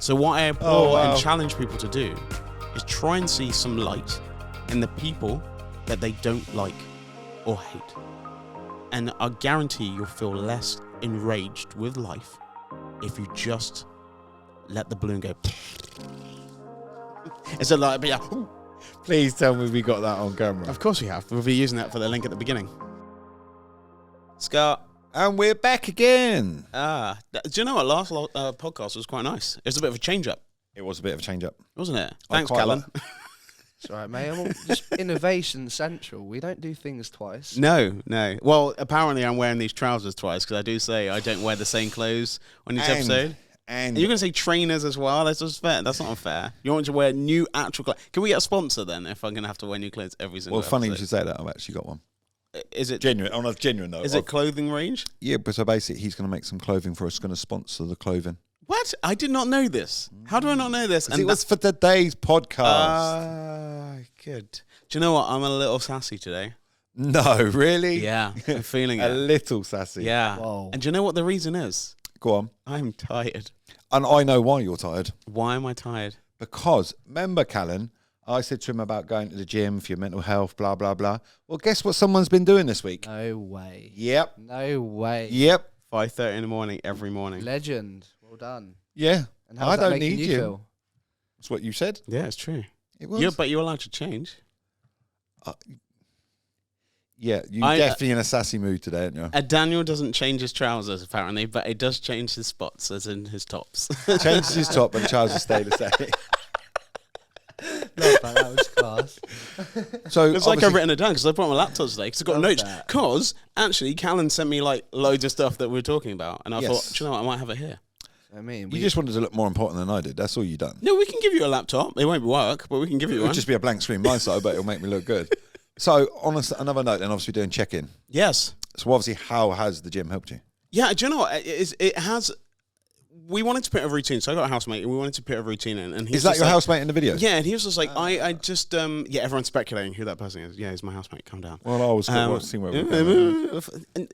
So what I implore and challenge people to do is try and see some light in the people that they don't like or hate. And I guarantee you'll feel less enraged with life if you just let the balloon go. It's a lot. Please tell me we got that on camera. Of course we have. We'll be using that for the link at the beginning. Scott. And we're back again. Do you know what? Last podcast was quite nice. It was a bit of a change-up. It was a bit of a change-up. Wasn't it? Thanks, Callan. It's all right, mate. I'm just innovation central. We don't do things twice. No. Well, apparently I'm wearing these trousers twice because I do say I don't wear the same clothes on each episode. And you're going to say trainers as well? That's just fair. That's not fair. You want to wear new actual clothes. Can we get a sponsor then if I'm going to have to wear new clothes every single episode? Well, funny you should say that. I've actually got one. Is it genuine? On a genuine note. Is it clothing range? Yeah, but so basically he's going to make some clothing for us, going to sponsor the clothing. What? I did not know this. How do I not know this? And it was for today's podcast. Good. Do you know what? I'm a little sassy today. No, really? Yeah, I'm feeling a little sassy. Yeah. Whoa. And do you know what the reason is? Go on. I'm tired. And I know why you're tired. Why am I tired? Because, remember, Callan, I said to him about going to the gym for your mental health, blah, blah, blah. Well, guess what someone's been doing this week? No way. Yep. No way. Yep. 5:30 in the morning, every morning. Legend. Well done. Yeah. And how's that making you feel? That's what you said. Yeah, it's true. It was. But you're allowed to change. Yeah, you're definitely in a sassy mood today, aren't you? Daniel doesn't change his trousers, apparently, but he does change his spots, as in his tops. Changes his top, but the trousers stay the same. Love that was class. So it's like I've written it down because I put it on my laptop today because I've got notes. Because actually, Callan sent me like loads of stuff that we were talking about, and I thought, do you know what? I might have it here. I mean, you just wanted to look more important than I did. That's all you done. No, we can give you a laptop. It won't work, but we can give you one. It'll just be a blank screen, my side, but it'll make me look good. So, on another note, then obviously doing check-in. Yes. So, obviously, how has the gym helped you? Yeah, do you know what? It has. We wanted to put a routine. So I got a housemate, and we wanted to put a routine in. And is that your housemate in the video? Yeah, and he was just like, I just, everyone's speculating who that person is. Yeah, he's my housemate. Calm down. Well, I was seeing where we're going.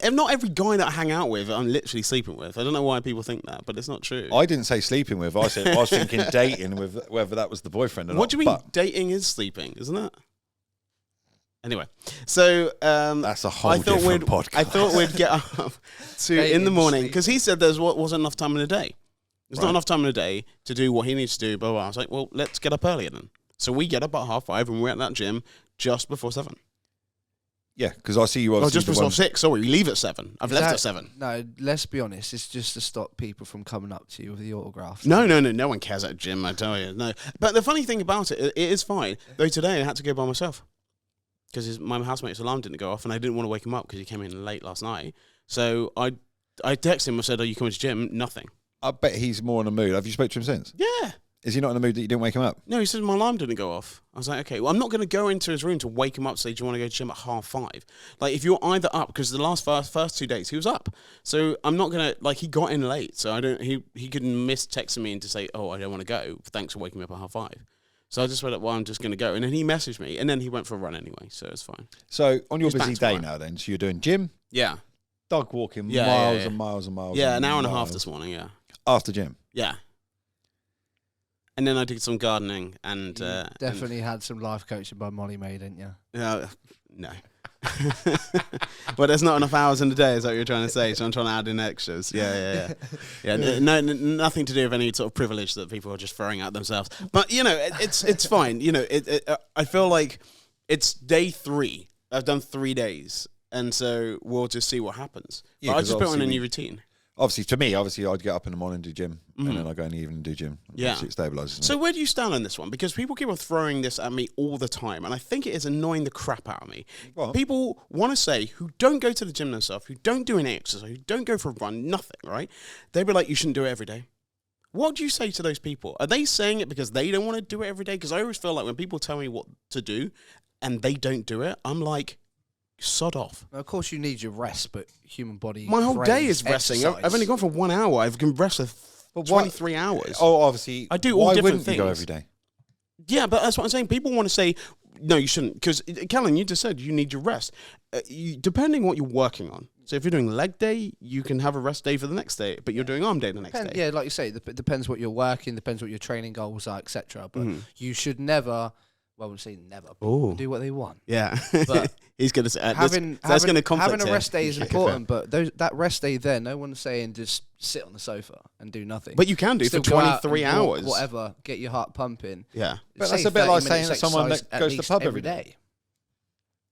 And not every guy that I hang out with, I'm literally sleeping with. I don't know why people think that, but it's not true. I didn't say sleeping with. I said I was thinking dating with whether that was the boyfriend or not. What do you mean dating is sleeping, isn't it? Anyway, so that's a whole different podcast. I thought we'd get up in the morning because he said there wasn't enough time in the day. There's not enough time in the day to do what he needs to do. Blah, blah, blah. I was like, well, let's get up earlier then. So we get up at 5:30 and we're at that gym just before 7. Yeah, because I see you. Oh, just before 6. Sorry, we leave at 7. I've left at 7. No, let's be honest. It's just to stop people from coming up to you with the autographs. No one cares at a gym. I tell you, no. But the funny thing about it is fine. Though today I had to go by myself. Because my housemate's alarm didn't go off, and I didn't want to wake him up because he came in late last night. So I texted him. I said, "Are you coming to the gym?" Nothing. I bet he's more in a mood. Have you spoke to him since? Yeah. Is he not in a mood that you didn't wake him up? No, he said my alarm didn't go off. I was like, okay, well, I'm not going to go into his room to wake him up and say, do you want to go to the gym at 5:30? Like, if you're either up, because the first 2 days he was up. So I'm not going to, like, he got in late. So he could miss texting me and to say, oh, I don't want to go. Thanks for waking me up at 5:30. So I just went, well, I'm just going to go. And then he messaged me, and then he went for a run anyway, so it's fine. So on your busy day now then, so you're doing gym? Yeah. Dog walking miles and miles and miles. Yeah, an hour and a half this morning, yeah. After gym? Yeah. And then I did some gardening and... definitely had some life coaching by Molly May, didn't you? No. But there's not enough hours in the day, is that what you're trying to say? So I'm trying to add in extras. Yeah. Nothing to do with any sort of privilege that people are just throwing out themselves. But, it's fine. I feel like it's day 3. I've done 3 days. And so we'll just see what happens. Yeah, but I just put on a new routine. Obviously, to me, I'd get up in the morning and do gym, and then I go in the evening and do gym. Yeah. It stabilises. So where do you stand on this one? Because people keep on throwing this at me all the time, and I think it is annoying the crap out of me. What? People want to say, who don't go to the gym themselves, who don't do any exercise, who don't go for a run, nothing, right? They'd be like, you shouldn't do it every day. What do you say to those people? Are they saying it because they don't want to do it every day? Because I always feel like when people tell me what to do, and they don't do it, I'm like... sod off. Now, of course, you need your rest, but human body. My whole day is resting. I've only gone for 1 hour. I've been resting for 23 hours. Oh, obviously. I do all different things. You go every day? Yeah, but that's what I'm saying. People want to say, no, you shouldn't. Because, Callan, you just said you need your rest. Depending what you're working on, So if you're doing leg day, you can have a rest day for the next day, but you're doing arm day the next day. Yeah, like you say, it depends what you're working, depends what your training goals are, etc. But you should never, well, we'll say never, but do what they want. Yeah. But he's going to say, having a rest day is Yeah. important, but that rest day there, no one's saying just sit on the sofa and do nothing. But you can do Still for go out 23 and walk, hours. whatever, get your heart pumping. Yeah. But Say that's a bit 30 like saying minutes that someone that exercise goes at to the least pub every every day.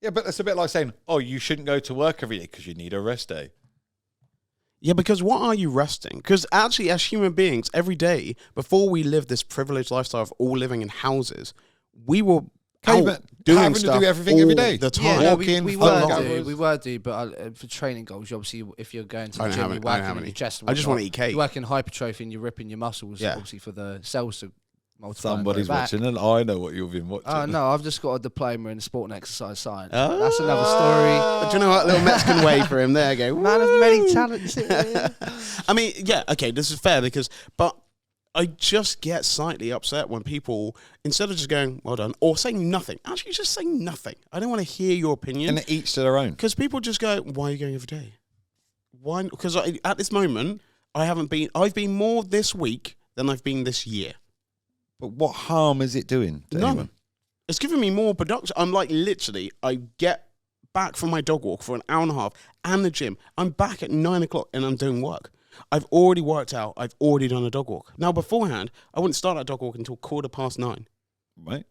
Yeah, but that's a bit like saying, oh, you shouldn't go to work every day because you need a rest day. Yeah, because what are you resting? Because actually, as human beings, every day, before we live this privileged lifestyle of all living in houses, we were out doing having stuff to do everything every day. the time. Yeah, no, Walking, we were do, but for training goals, obviously, if you're going to the gym, you're working on your chest. I just want to eat cake. You're working hypertrophy and you're ripping your muscles, Yeah. obviously, for the cells to multiply. Somebody's watching, and I know what you've been watching. Oh, no, I've just got a diploma in sport and exercise science. That's another story. But do you know what? Little Mexican way for him there. Go, Man of many talents. I mean, yeah, okay, this is fair but I just get slightly upset when people, instead of just going, well done, or saying nothing, actually just saying nothing. I don't want to hear your opinion. And each to their own. Because people just go, why are you going every day? Why? Because at this moment, I've been more this week than I've been this year. But what harm is it doing to anyone? It's giving me more production. I'm like, literally, I get back from my dog walk for an hour and a half and the gym. I'm back at 9 o'clock and I'm doing work. I've already worked out. I've already done a dog walk. Now, beforehand, I wouldn't start that dog walk until 9:15. Right.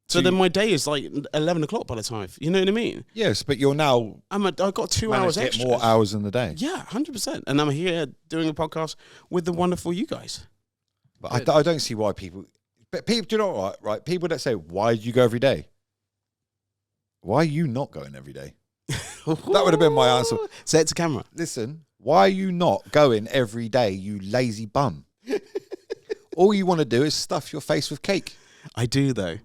So then my day is like 11 o'clock by the time. You know what I mean? Yes, but you're now I've got 2 hours get extra. more hours in the day. Yeah, 100%. And I'm here doing a podcast with the wonderful you guys. But I don't see why people... But people, do you know what, right? People that say, why do you go every day? Why are you not going every day? That would have been my answer. Say it to camera. Listen, why are you not going every day, you lazy bum? All you want to do is stuff your face with cake. I do, though.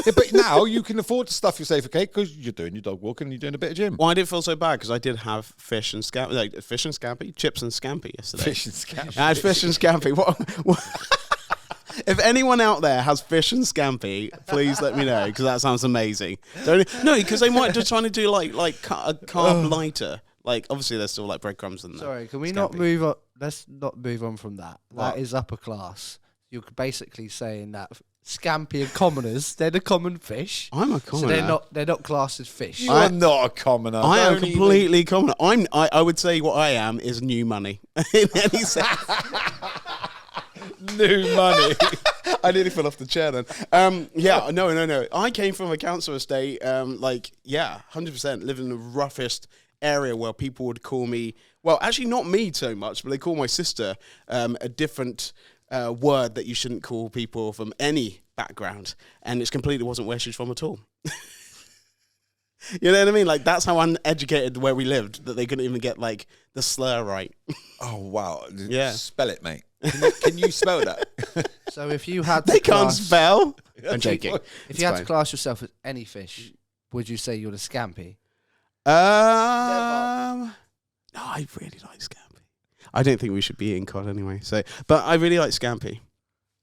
Yeah, but now you can afford to stuff your face with cake because you're doing your dog walk and you're doing a bit of gym. Well, I didn't feel so bad because I did have fish and scampi, chips and scampi yesterday. Fish and scampi. I had fish and scampi. What? If anyone out there has fish and scampi, please let me know because that sounds amazing. No, because they might just trying to do like a carb lighter. Like obviously there's still like breadcrumbs in there. Sorry, can we not move on? Let's not move on from that. That is upper class. You're basically saying that scampi and commoners, they're the common fish. I'm a commoner. So they're not classed as fish. You are not a commoner. I am completely commoner. I would say what I am is new money in any sense. New money. I nearly fell off the chair then. No. I came from a council estate, 100%, lived in the roughest area where people would call me, well, actually not me so much, but they call my sister a different word that you shouldn't call people from any background. And it completely wasn't where she's from at all. You know what I mean? Like, that's how uneducated where we lived, that they couldn't even get, like, the slur right. Oh, wow. Yeah. Spell it, mate. Can you spell that? So if you had They can't spell. I'm joking. If you had to class yourself as any fish, would you say you're the scampi? No, I really like scampi. I don't think we should be eating cod anyway. But I really like scampi.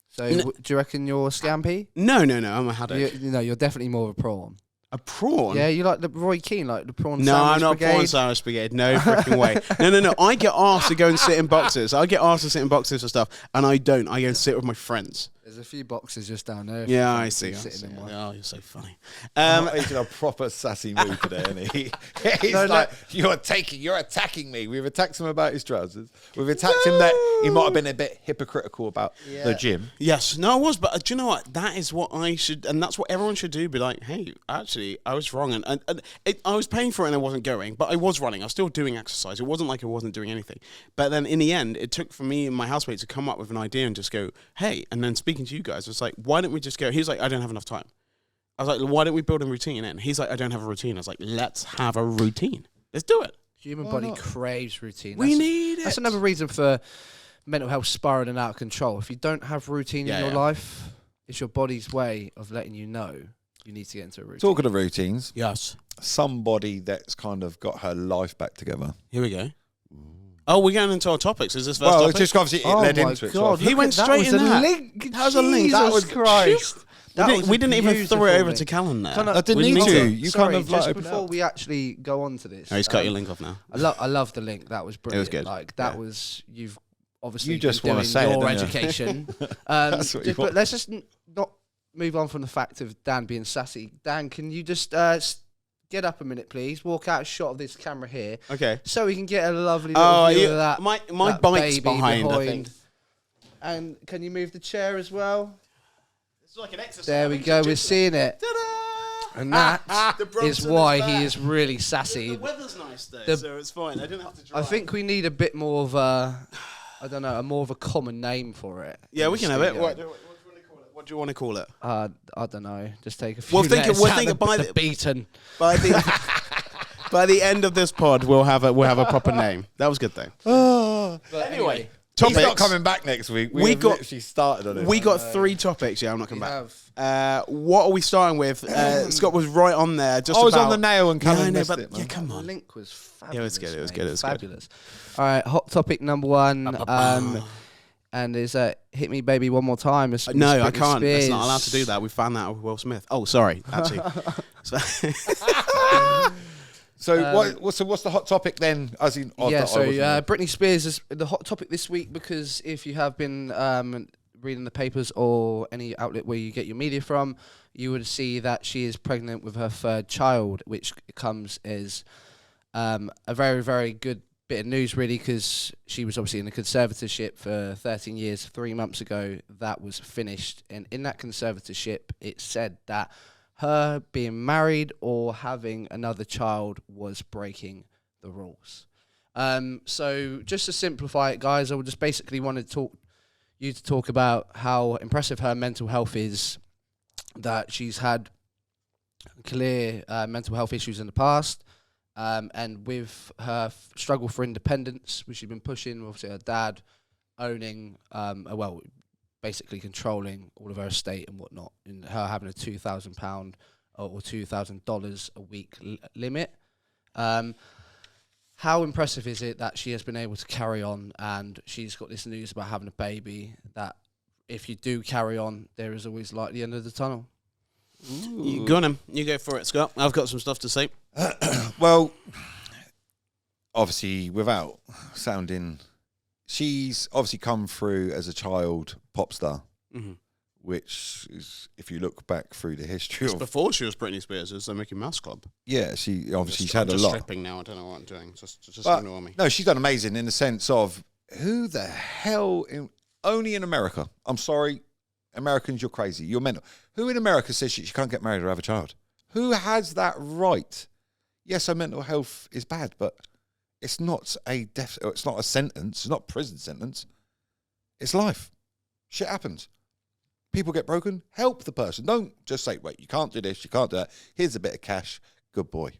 So do you reckon you're scampi? No, I'm a haddock. You're definitely more of a prawn. A prawn? Yeah, you like the Roy Keane, like the prawn No, sandwich I'm not brigade? prawn sandwich brigade. No freaking way. No. I get asked to go and sit in boxes. I get asked to sit in boxes for stuff, and I don't. I go and sit with my friends. There's a few boxes just down there. Yeah, I see. Sitting in one. Oh, you're so funny. He's in a proper sassy mood today, isn't he? He's you're attacking me. We've attacked him about his trousers. We've attacked him that he might have been a bit hypocritical about the gym. Yes, no, I was, but do you know what? That is what I should, and that's what everyone should do. Be like, hey, actually, I was wrong, and I was paying for it and I wasn't going, but I was running. I was still doing exercise. It wasn't like I wasn't doing anything. But then in the end, it took for me and my housemate to come up with an idea and just go, hey, and then speaking to you guys, it's like, why don't we just go? He was like, I don't have enough time. I was like, why don't we build a routine in? He's like, I don't have a routine. I was like, let's have a routine. Let's do it. Human body craves routine. We need it. That's another reason for mental health spiraling out of control. If you don't have routine in your life, it's your body's way of letting you know you need to get into a routine. Talking of routines, Yes. somebody that's kind of got her life back together. Here we go. Oh, we're going into our topics. Is this first Well, topic? it's just obviously it led into it. So He went straight in that. Link. That was a link. Jesus Christ. We didn't even throw it over to Callan there. I didn't need to. You kind of just before we actually go on to this. Oh, he's cut your link off now. I love the link. That was brilliant. It was good. Like that was you've obviously just been want to doing say your it, education. That's what you want. But let's just not move on from the fact of Dan being sassy. Dan, can you just get up a minute, please? Walk out a shot of this camera here. Okay. So we can get a lovely little view of that. My that bike's baby behind, I think. And can you move the chair as well? It's like an exercise. There we go. We're seeing it. Ta-da! And that is why he is really sassy. The weather's nice though, so it's fine. I didn't have to drive. I think we need a bit more of a, I don't know, more of a common name for it. Yeah, we can have it. What do you want to call it? I don't know. Just take a few. We'll think by the beaten. By the end of this pod, we'll have a proper name. That was good though. But anyway. He's not coming back next week. We literally started on it. We got 3 topics. Yeah, I'm not coming back. What are we starting with? Scott was right on there. I was on the nail and Callum missed it. Yeah, come on. The link was fabulous. Yeah, it was good. It was good. It was fabulous. All right, hot topic number 1. And is "Hit Me Baby One More Time." No, I can't. It's not allowed to do that. We found that out with Will Smith. Oh, sorry. Actually. So what's the hot topic then? As in, Britney Spears is the hot topic this week because if you have been reading the papers or any outlet where you get your media from, you would see that she is pregnant with her 3rd child, which comes as a very, very good bit of news, really, because she was obviously in a conservatorship for 13 years. 3 months ago, that was finished, and in that conservatorship, it said that her being married or having another child was breaking the rules. So just to simplify it, guys, I would just basically want to talk about how impressive her mental health is, that she's had clear mental health issues in the past, and with her struggle for independence, which she's been pushing, obviously her dad owning, basically controlling all of her estate and whatnot, and her having a £2,000 or $2,000 a week limit. How impressive is it that she has been able to carry on, and she's got this news about having a baby, that if you do carry on, there is always light at the end of the tunnel? You go on him. You go for it, Scott. I've got some stuff to say. Well, obviously, without sounding... She's obviously come through as a child pop star, which is, if you look back through the history of... before she was Britney Spears, it was the Mickey Mouse Club. Yeah, she's had a lot. I'm stripping now, I don't know what I'm doing. Just ignore me. No, she's done amazing in the sense of, who the hell... only in America. I'm sorry, Americans, you're crazy. You're mental. Who in America says she can't get married or have a child? Who has that right? Yes, her mental health is bad, but... It's not a death. It's not a sentence. It's not a prison sentence. It's life. Shit happens. People get broken. Help the person. Don't just say, "Wait, you can't do this. You can't do that. Here's a bit of cash. Good boy,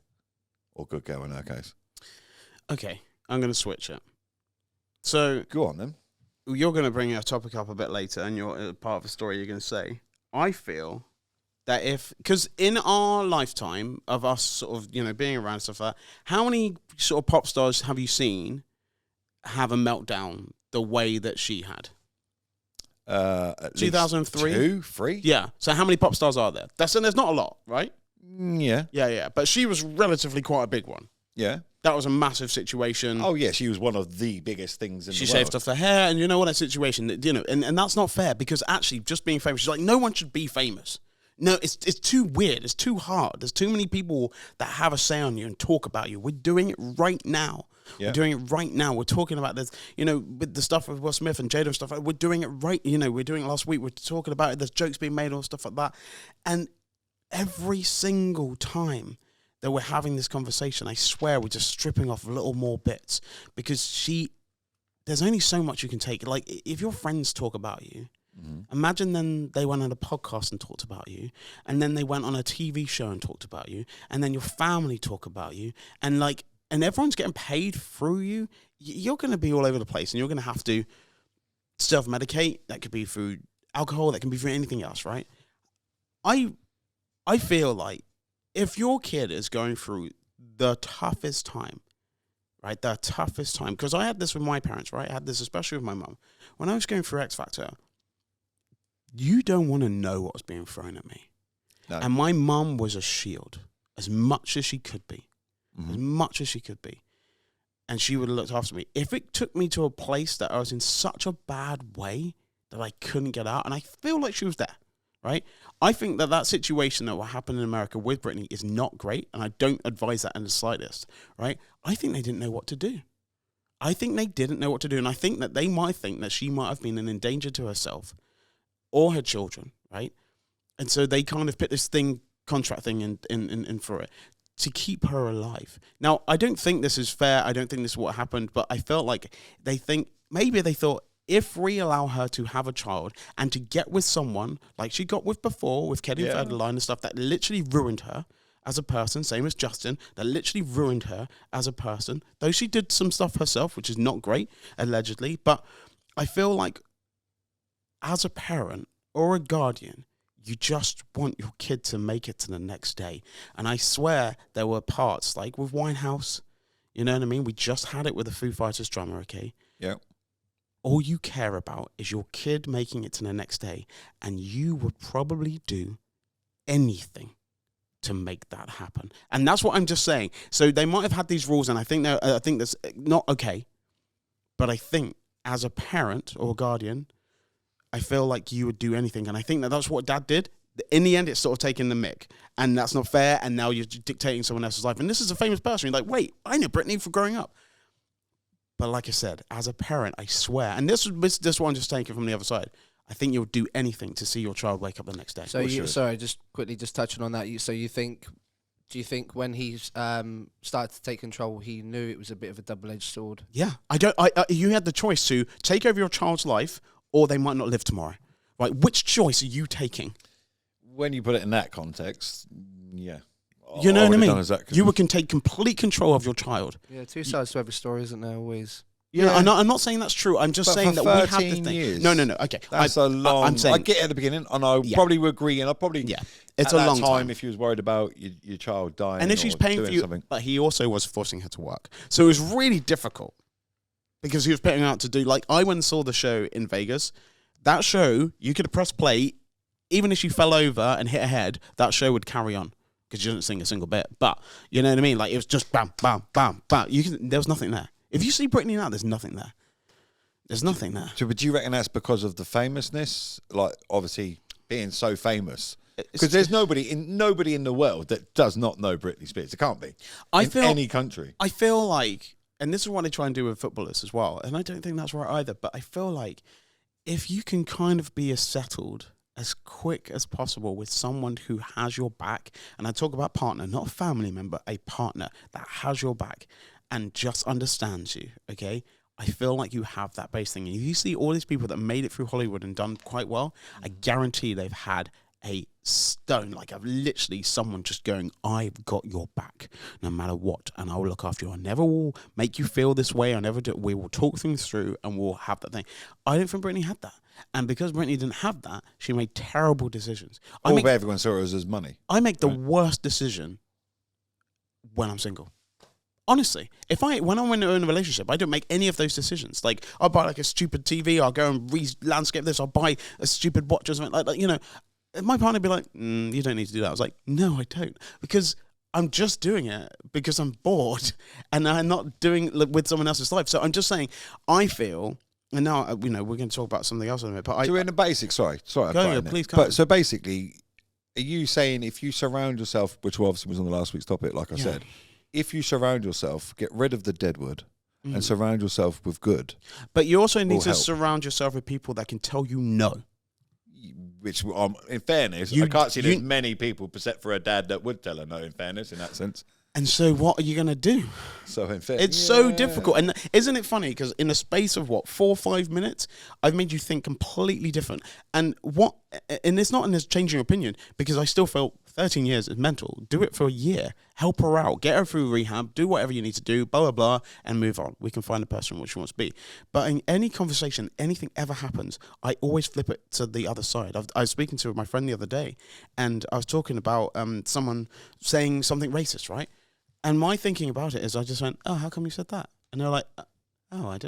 or good girl in her case." Okay, I'm going to switch it. So go on then. You're going to bring a topic up a bit later, and you're part of the story. You're going to say, I feel that because in our lifetime of us sort of, being around and stuff like that, how many sort of pop stars have you seen have a meltdown the way that she had? 2003? 2, 3? Yeah. So how many pop stars are there? There's not a lot, right? Yeah. Yeah. But she was relatively quite a big one. Yeah. That was a massive situation. Oh, yeah. She was one of the biggest things in the world. She shaved off her hair, and you know what, that situation, and that's not fair, because actually just being famous, she's like, no one should be famous. No, it's too weird. It's too hard. There's too many people that have a say on you and talk about you. We're doing it right now. Yeah. We're doing it right now. We're talking about this, with the stuff with Will Smith and Jada and stuff. We're doing it right. We're doing it last week. We're talking about it. There's jokes being made and stuff like that. And every single time that we're having this conversation, I swear we're just stripping off little more bits, because there's only so much you can take. Like, if your friends talk about you, imagine then they went on a podcast and talked about you, and then they went on a TV show and talked about you, and then your family talk about you, and everyone's getting paid through you. You're going to be all over the place, and you're going to have to self-medicate. That could be through alcohol. That can be through anything else, right? I feel like if your kid is going through the toughest time, right, because I had this with my parents, right? I had this especially with my mum. When I was going through X Factor, you don't want to know what was being thrown at me. No. And my mum was a shield, as much as she could be. As much as she could be. And she would have looked after me. If it took me to a place that I was in such a bad way that I couldn't get out, and I feel like she was there, right? I think that situation that will happen in America with Britney is not great, and I don't advise that in the slightest, right? I think they didn't know what to do. I think they didn't know what to do, and I think that they might think that she might have been in danger to herself or her children, right? And so they kind of put this contract thing in for it to keep her alive. Now, I don't think this is fair. I don't think this is what happened, but I felt like maybe they thought, if we allow her to have a child and to get with someone like she got with before, with Kelly Federline and stuff, that literally ruined her as a person, same as Justin, that literally ruined her as a person, though she did some stuff herself, which is not great, allegedly, but I feel like as a parent or a guardian, you just want your kid to make it to the next day. And I swear there were parts, like with Winehouse, you know what I mean? We just had it with the Foo Fighters drummer, okay? Yeah. All you care about is your kid making it to the next day, and you would probably do anything to make that happen. And that's what I'm just saying. So they might have had these rules, and I think that's not okay. But I think as a parent or guardian, I feel like you would do anything. And I think that's what Dad did. In the end, it's sort of taking the mick. And that's not fair. And now you're dictating someone else's life. And this is a famous person. You're like, wait, I knew Britney for growing up. But like I said, as a parent, I swear, and this one I'm just taking from the other side, I think you'll do anything to see your child wake up the next day. So sorry, just quickly touching on that. Do you think when he started to take control, he knew it was a bit of a double-edged sword? Yeah. You had the choice to take over your child's life, or they might not live tomorrow. Right? Which choice are you taking? When you put it in that context, yeah. You know what I mean? You can take complete control of your child. Yeah, two sides to every story, isn't there, always? Yeah, I'm not saying that's true. I'm just saying that we have this thing. Years, no. Okay, that's a long. I'm saying, I get it at the beginning, and I probably would agree. And I probably it's a long time if you was worried about your child dying, and if she's paying for you. Something. But he also was forcing her to work, so it was really difficult because he was putting her out to do. Like, I went and saw the show in Vegas. That show, you could have pressed play, even if she fell over and hit her head. That show would carry on because she didn't sing a single bit. But you know what I mean? Like, it was just bam, bam, bam, bam. There was nothing there. If you see Britney now, there's nothing there. There's nothing there. So, but do you reckon that's because of the famousness? Like, obviously, being so famous. Because there's nobody in the world that does not know Britney Spears. It can't be. In any country. I feel like, and this is what they try and do with footballers as well, and I don't think that's right either, but I feel like if you can kind of be as settled as quick as possible with someone who has your back, and I talk about partner, not a family member, a partner that has your back, and just understands you, okay? I feel like you have that base thing. And you see all these people that made it through Hollywood and done quite well, I guarantee they've had a stone, like I've literally someone just going, I've got your back no matter what, and I will look after you. I never will make you feel this way. I never do. We will talk things through and we'll have that thing. I don't think Britney had that. And because Britney didn't have that, she made terrible decisions. Everyone saw it as money. I make the worst decision when I'm single. Honestly, when I'm in a relationship, I don't make any of those decisions. Like, I'll buy like a stupid TV, I'll go and re-landscape this, I'll buy a stupid watch or something like that. You know, my partner would be like, you don't need to do that. I was like, no, I don't. Because I'm just doing it because I'm bored and I'm not doing it with someone else's life. So I'm just saying, I feel, and now, we're going to talk about something else in a minute. But so in the basics, sorry. Please come. But so basically, are you saying if you surround yourself, which obviously was on the last week's topic, like I said, if you surround yourself, get rid of the deadwood and surround yourself with good. But you also need to surround yourself with people that can tell you no. Which, in fairness, I can't see there's many people, except for a dad, that would tell her no, in fairness, in that sense. And so what are you going to do? So in fairness, it's so difficult. And isn't it funny? Because in a space of 4 or 5 minutes, I've made you think completely different. And it's not in this changing your opinion, because I still feel 13 years is mental. Do it for a year. Help her out. Get her through rehab. Do whatever you need to do, blah, blah, blah, and move on. We can find the person which she wants to be. But in any conversation, anything ever happens, I always flip it to the other side. I was speaking to my friend the other day, and I was talking about someone saying something racist, right? And my thinking about it is I just went, oh, how come you said that? And they're like, oh, I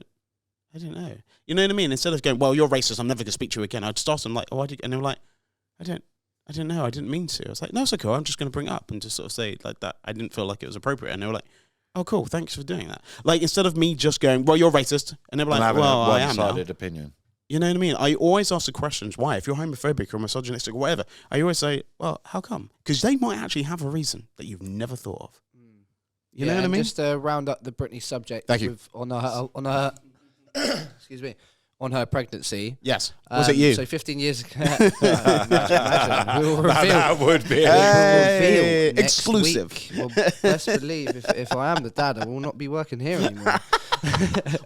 I don't know. You know what I mean? Instead of going, well, you're racist, I'm never going to speak to you again, I'd just ask them, like, oh, why did you? And they were like, I don't know, I didn't mean to. I was like, no, it's okay, I'm just going to bring it up and just sort of say like that. I didn't feel like it was appropriate. And they were like, oh, cool, thanks for doing that. Like, instead of me just going, well, you're racist, and they were like, well, I am now. One-sided opinion. You know what I mean? I always ask the questions, why? If you're homophobic or misogynistic or whatever, I always say, well, how come? Because they might actually have a reason that you've never thought of. You know what I mean? Just to round up the Britney subject. Thank you. On her excuse me, on her pregnancy. Yes. Was it you? So 15 years ago. Imagine. We will reveal. That would be exclusive. Well, best believe if I am the dad, I will not be working here anymore.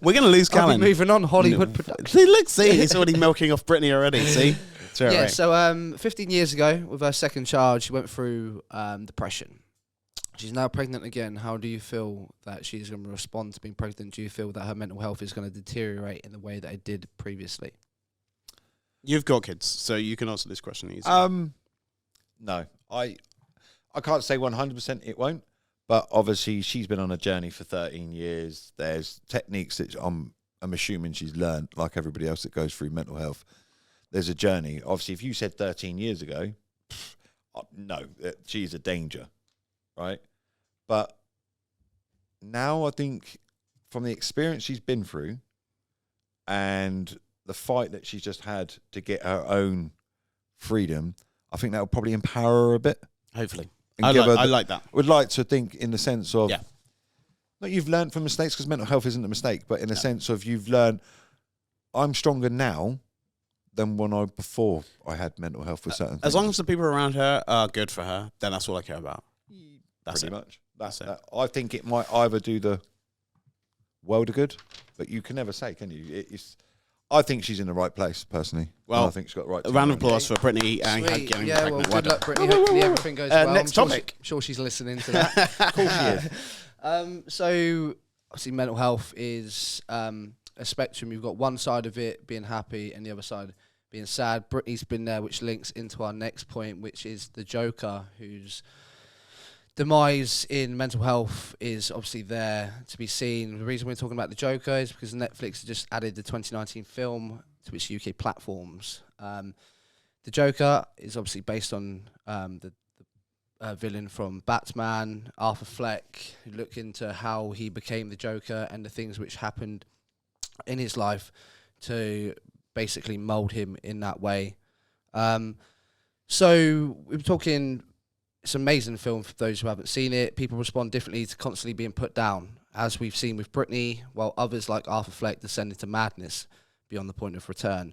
We're going to lose Callan. I'll be moving on Hollywood production. See, look, he's already milking off Britney already, see? Right. So 15 years ago, with her second child, she went through depression. She's now pregnant again. How do you feel that she's going to respond to being pregnant? Do you feel that her mental health is going to deteriorate in the way that it did previously? You've got kids, so you can answer this question easily. No. I can't say 100% it won't, but obviously she's been on a journey for 13 years. There's techniques that I'm assuming she's learned, like everybody else that goes through mental health. There's a journey. Obviously, if you said 13 years ago, no, she's a danger. Right, but now I think from the experience she's been through and the fight that she's just had to get her own freedom, I think that will probably empower her a bit. Hopefully. I like that. Would like to think in the sense of, yeah, not you've learned from mistakes, because mental health isn't a mistake, but in the sense of you've learned, I'm stronger now than before I had mental health with certain things. As long as the people around her are good for her, then that's all I care about. That's pretty it. much. That's it. I think it might either do the world a good, but you can never say, can you? I think she's in the right place, personally. Well, I think she's got the right. A round of applause for Brittany and getting pregnant. Well, good luck, Brittany. Hopefully everything goes well. Next topic. I'm sure she's listening to that. Of course she is. So, obviously, mental health is a spectrum. You've got one side of it being happy and the other side being sad. Brittany's been there, which links into our next point, which is the Joker, who's demise in mental health is obviously there to be seen. The reason we're talking about the Joker is because Netflix has just added the 2019 film to its UK platforms. The Joker is obviously based on the villain from Batman, Arthur Fleck, who looked into how he became the Joker and the things which happened in his life to basically mould him in that way. So we're talking... It's an amazing film for those who haven't seen it. People respond differently to constantly being put down, as we've seen with Britney, while others like Arthur Fleck descend into madness beyond the point of return.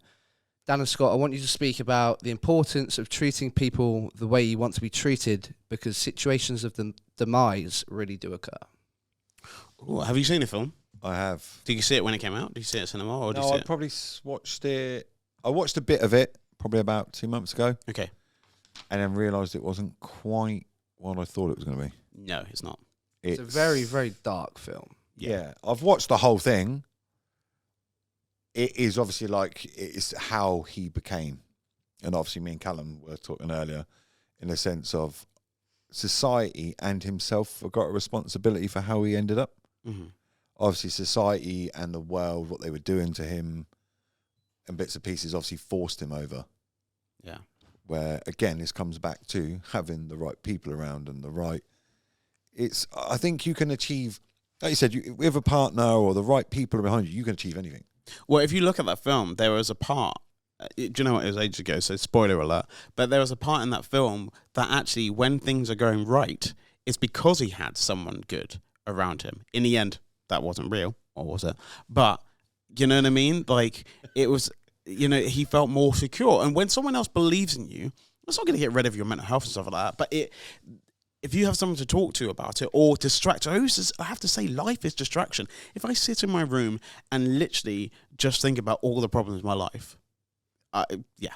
Dan and Scott, I want you to speak about the importance of treating people the way you want to be treated, because situations of demise really do occur. Ooh, have you seen the film? I have. Did you see it when it came out? Did you see it at cinema? Or did you see I it? probably watched it. I watched a bit of it probably about 2 months ago. Okay. And then realised it wasn't quite what I thought it was going to be. No, it's not. It's a very, very dark film. Yeah. I've watched the whole thing. It is obviously like, it's how he became. And obviously me and Callum were talking earlier in the sense of society and himself have got a responsibility for how he ended up. Mm-hmm. Obviously society and the world, what they were doing to him and bits and pieces obviously forced him over. Yeah. Where, again, this comes back to having the right people around and the right... I think you can achieve, like you said, with a partner or the right people behind you, you can achieve anything. Well, if you look at that film, there was a part, do you know what, it was ages ago, so spoiler alert, but there was a part in that film that actually, when things are going right, it's because he had someone good around him. In the end, that wasn't real, or was it? But, you know what I mean? Like, it was... You know, he felt more secure. And when someone else believes in you, it's not going to get rid of your mental health and stuff like that. But if you have someone to talk to about it or distract, I have to say life is distraction. If I sit in my room and literally just think about all the problems in my life, yeah.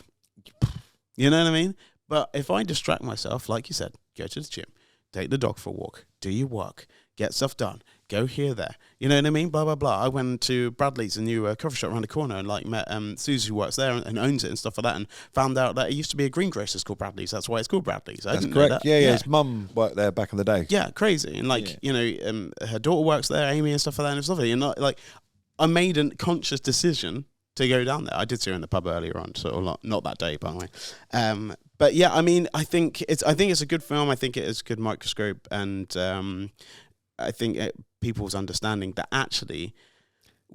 You know what I mean? But if I distract myself, like you said, go to the gym, take the dog for a walk, do your work, get stuff done, go here, there. You know what I mean? Blah, blah, blah. I went to Bradley's, a new coffee shop around the corner, and like met Susie, who works there and owns it and stuff like that, and found out that it used to be a greengrocer's called Bradley's. That's why it's called Bradley's. That's correct. Yeah. His mum worked there back in the day. Yeah, crazy. And like, you know, her daughter works there, Amy, and stuff like that, and it's lovely. And like, I made a conscious decision to go down there. I did see her in the pub earlier on, so not that day, by the way. But yeah, I mean, I think it's a good film. I think it is a good microscope, and I think people's understanding that actually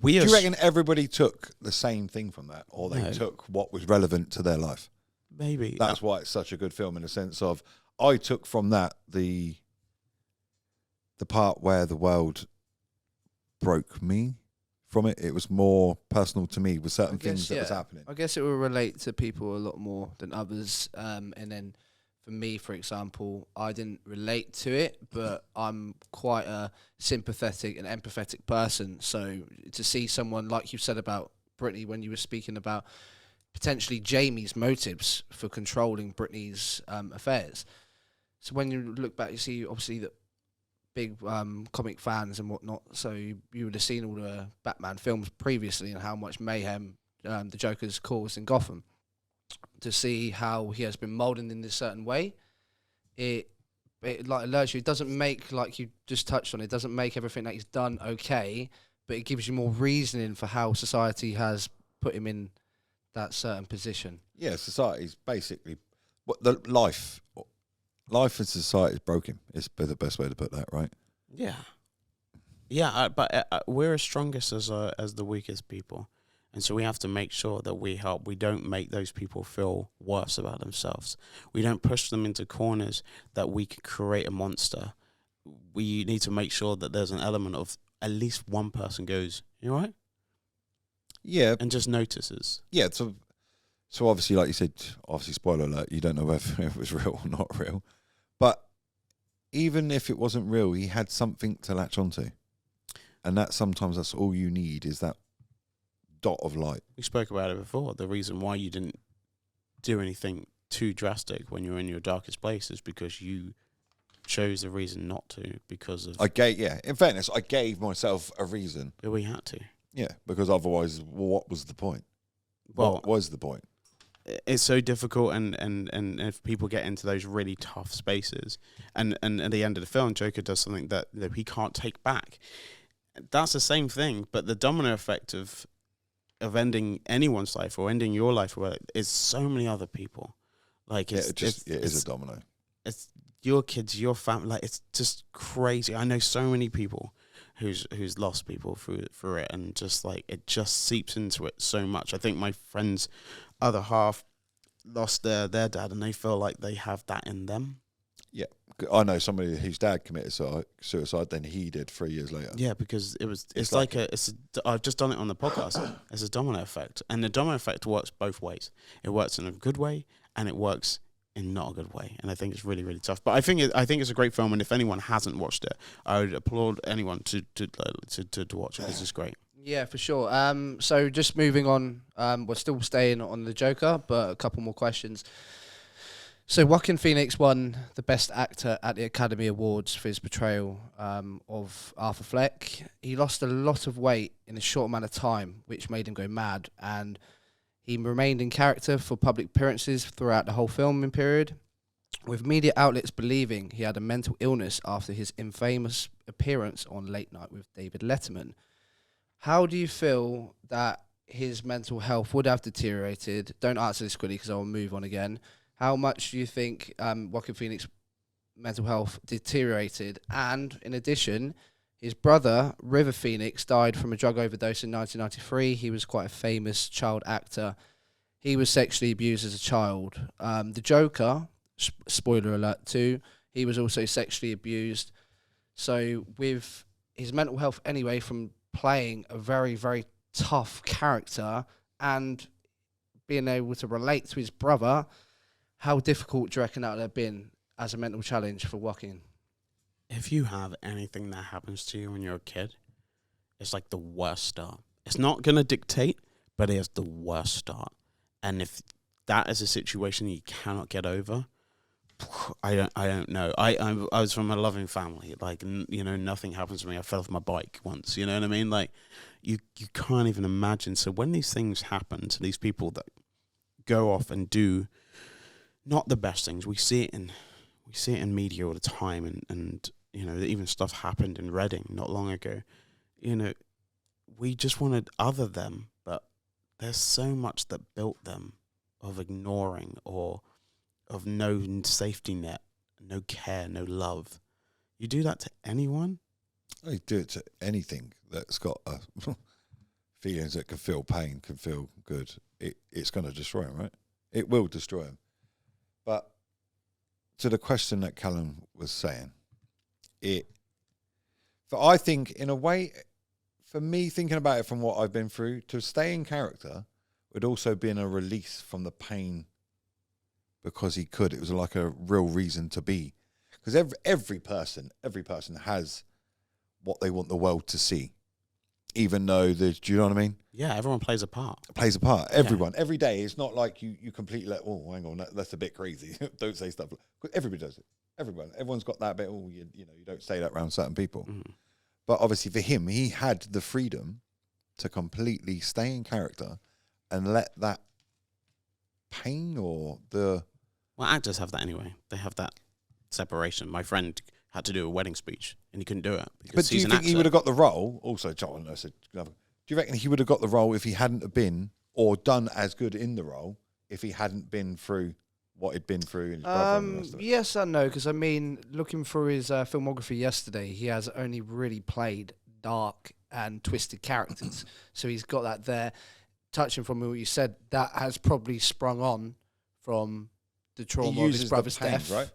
do you reckon everybody took the same thing from that, or they took what was relevant to their life? Maybe that's why it's such a good film, in the sense of I took from that the part where the world broke me from it. It was more personal to me with certain things that was happening. I guess it will relate to people a lot more than others. And then for me, for example, I didn't relate to it, but I'm quite a sympathetic and empathetic person. So to see someone, like you said about Britney, when you were speaking about potentially Jamie's motives for controlling Britney's affairs. So when you look back, you see obviously that big comic fans and whatnot, so you would have seen all the Batman films previously and how much mayhem the Joker's caused in Gotham. To see how he has been moulded in this certain way, it like alerts you. It doesn't make, like you just touched on, it doesn't make everything that he's done okay, but it gives you more reasoning for how society has put him in that certain position. Yeah, society's basically the life in society is broken. Is the best way to put that, right? Yeah, but we're as strongest as the weakest people, and so we have to make sure that we help. We don't make those people feel worse about themselves. We don't push them into corners that we could create a monster. We need to make sure that there's an element of at least one person goes, "You all right?" Yeah, and just notices. Yeah, so obviously, like you said, obviously, spoiler alert, you don't know whether it was real or not real. But even if it wasn't real, he had something to latch onto. And that's all you need, is that dot of light. We spoke about it before. The reason why you didn't do anything too drastic when you're in your darkest place is because you chose the reason not to, because of... in fairness, I gave myself a reason. But we had to. Yeah, because otherwise, what was the point? What was the point? It's so difficult, and if people get into those really tough spaces, and at the end of the film, Joker does something that he can't take back. That's the same thing, but the domino effect of ending anyone's life or ending your life is so many other people. Like it is a domino. It's your kids, your family. Like, it's just crazy. I know so many people who's lost people through it, and just like it just seeps into it so much. I think my friend's other half lost their dad, and they feel like they have that in them. Yeah, I know somebody whose dad committed suicide, then he did 3 years later. Yeah, because I've just done it on the podcast. It's a domino effect, and the domino effect works both ways. It works in a good way, and it works in not a good way, and I think it's really, really tough. But I think it's a great film, and if anyone hasn't watched it, I would applaud anyone to watch it, because it's great. Yeah, for sure. So just moving on, we're still staying on the Joker, but a couple more questions. So Joaquin Phoenix won the Best Actor at the Academy Awards for his portrayal of Arthur Fleck. He lost a lot of weight in a short amount of time, which made him go mad, and he remained in character for public appearances throughout the whole filming period, with media outlets believing he had a mental illness after his infamous appearance on Late Night with David Letterman. How do you feel that his mental health would have deteriorated? Don't answer this quickly because I will move on again. How much do you think Joaquin Phoenix's mental health deteriorated? And in addition, his brother, River Phoenix, died from a drug overdose in 1993. He was quite a famous child actor. He was sexually abused as a child. The Joker, spoiler alert too, he was also sexually abused. So with his mental health anyway, from playing a very, very tough character and being able to relate to his brother, how difficult do you reckon that would have been as a mental challenge for Joaquin? If you have anything that happens to you when you're a kid, it's like the worst start. It's not going to dictate, but it is the worst start. And if that is a situation you cannot get over, I don't know. I was from a loving family. Like, nothing happens to me. I fell off my bike once. You know what I mean? Like, you can't even imagine. So when these things happen to these people that go off and do not the best things, we see it in media all the time, and even stuff happened in Reading not long ago. we just wanted other them, but there's so much that built them of ignoring or of no safety net, no care, no love. You do that to anyone? You do it to anything that's got feelings that can feel pain, can feel good. It's going to destroy them, right? It will destroy them. But to the question that Callum was saying, I think in a way, for me, thinking about it from what I've been through, to stay in character would also be a release from the pain because he could. It was like a real reason to be. Because every person has what they want the world to see. Even though do you know what I mean? Yeah, everyone plays a part. Everyone. Every day. It's not like you completely let, oh, hang on, that's a bit crazy. Don't say stuff. Everybody does it. Everyone's got that bit, you don't say that around certain people. Mm. But obviously for him, he had the freedom to completely stay in character and let that pain or the... Well, actors have that anyway. They have that separation. My friend had to do a wedding speech and he couldn't do it. But do you think he would have got the role? Also, John, I said, do you reckon he would have got the role if he hadn't have been or done as good in the role if he hadn't been through what he'd been through? And his brother and the rest of it? Yes and no, because I mean, looking through his filmography yesterday, he has only really played dark and twisted characters. So he's got that there. Touching from what you said, that has probably sprung on from the trauma of his brother's death, right?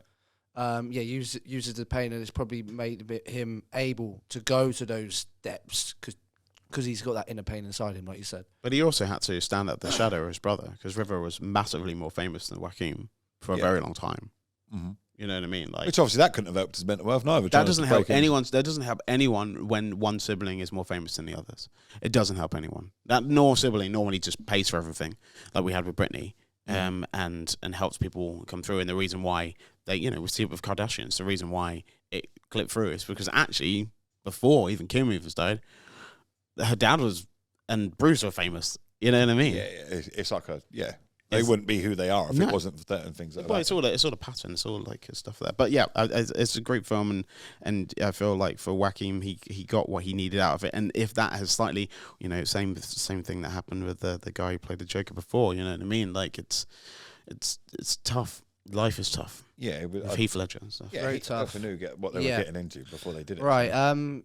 Uses the pain, and it's probably made him able to go to those depths because he's got that inner pain inside him, like you said. But he also had to stand at the shadow of his brother because River was massively more famous than Joaquin for a very long time. Mm-hmm. You know what I mean? Like, which obviously that couldn't have helped his mental health neither. That doesn't help anyone. That doesn't help anyone when one sibling is more famous than the others. It doesn't help anyone. That sibling normally just pays for everything, like we had with Britney. And helps people come through. And the reason why we see it with Kardashians, the reason why it clipped through is because actually, before even Kim Weaver's died, her dad and Bruce were famous. You know what I mean? Yeah, it's like they wouldn't be who they are if it wasn't for certain things like that. It's all a pattern. It's all like stuff like that. But yeah, it's a great film, and I feel like for Joaquin, he got what he needed out of it. And if that has slightly, same thing that happened with the guy who played the Joker before. You know what I mean? Like it's tough. Life is tough. Yeah, with Heath Ledger and stuff. Yeah, very tough. Who knew what they were getting into before they did it. Right.